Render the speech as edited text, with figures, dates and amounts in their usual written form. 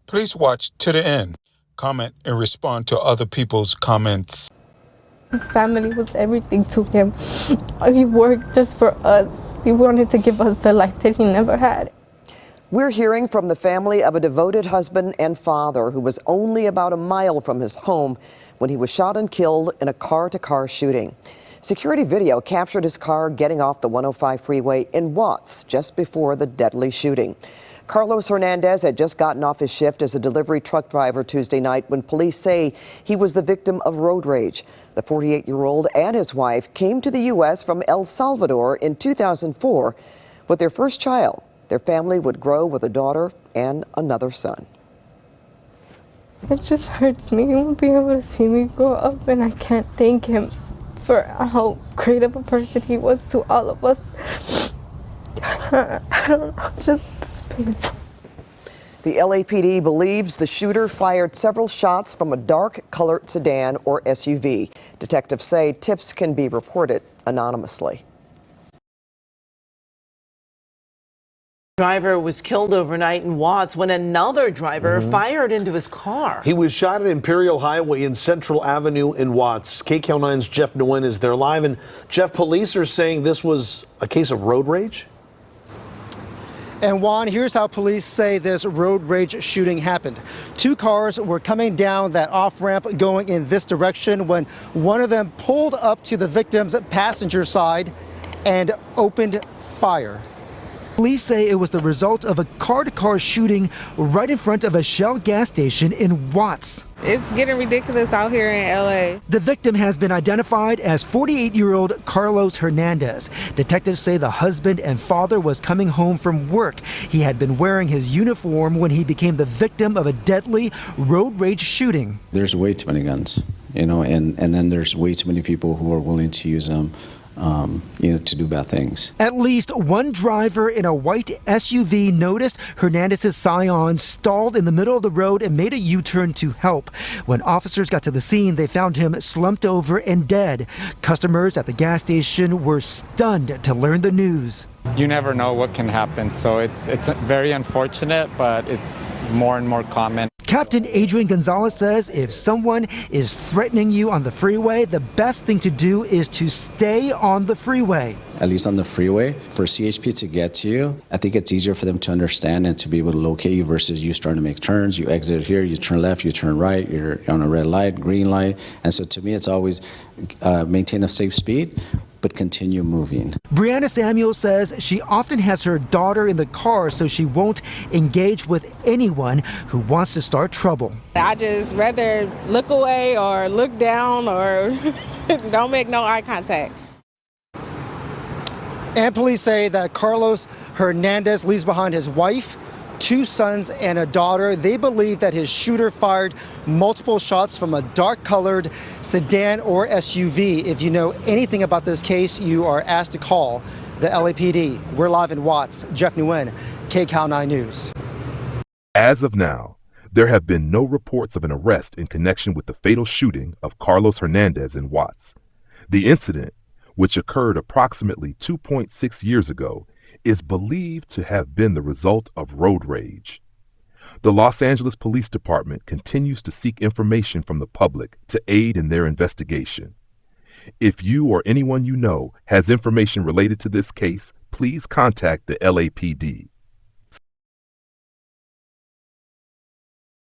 Please watch to the end. Comment and respond to other people's comments. His family was everything to him. He worked just for us. He wanted to give us the life that he never had. We're hearing from the family of a devoted husband and father who was only about a mile from his home when he was shot and killed in a car-to-car shooting. Security video captured his car getting off the 105 freeway in Watts just before the deadly shooting. Carlos Hernandez had just gotten off his shift as a delivery truck driver Tuesday night when police say he was the victim of road rage. The 48-year-old and his wife came to the U.S. from El Salvador in 2004 with their first child. Their family would grow with a daughter and another son. It just hurts me. He won't be able to see me grow up, and I can't thank him for how great of a person he was to all of us. I don't know, just it's painful. The LAPD believes the shooter fired several shots from a dark-colored sedan or SUV. Detectives say tips can be reported anonymously. Driver was killed overnight in Watts when another driver fired into his car. He was shot at Imperial Highway and Central Avenue in Watts. KCAL 9's Jeff Nguyen is there live. And Jeff, police are saying this was a case of road rage? And Juan, here's how police say this road rage shooting happened. Two cars were coming down that off-ramp going in this direction when one of them pulled up to the victim's passenger side and opened fire. Police say it was the result of a car-to-car shooting right in front of a Shell gas station in Watts. It's getting ridiculous out here in LA. The victim has been identified as 48-year-old Carlos Hernandez. Detectives say the husband and father was coming home from work. He had been wearing his uniform when he became the victim of a deadly road rage shooting. There's way too many guns, and then there's way too many people who are willing to use them to do bad things. At least one driver in a white SUV noticed Hernandez's Scion stalled in the middle of the road and made a U-turn to help. When officers got to the scene, they found him slumped over and dead. Customers at the gas station were stunned to learn the news. You never know what can happen, so it's very unfortunate, but it's more and more common. Captain Adrian Gonzalez says if someone is threatening you on the freeway, the best thing to do is to stay on the freeway. At least on the freeway, for CHP to get to you, I think it's easier for them to understand and to be able to locate you versus you starting to make turns. You exit here, you turn left, you turn right, you're on a red light, green light. And so to me, it's always maintain a safe speed, but continue moving. Brianna Samuel says she often has her daughter in the car so she won't engage with anyone who wants to start trouble. I just rather look away or look down or don't make no eye contact. And police say that Carlos Hernandez leaves behind his wife, two sons, and a daughter. They believe that his shooter fired multiple shots from a dark-colored sedan or SUV. If you know anything about this case, you are asked to call the LAPD. We're live in Watts. Jeff Nguyen, KCAL 9 News. As of now, there have been no reports of an arrest in connection with the fatal shooting of Carlos Hernandez in Watts. The incident, which occurred approximately 2.6 years ago, is believed to have been the result of road rage. The Los Angeles Police Department continues to seek information from the public to aid in their investigation. If you or anyone you know has information related to this case, please contact the LAPD.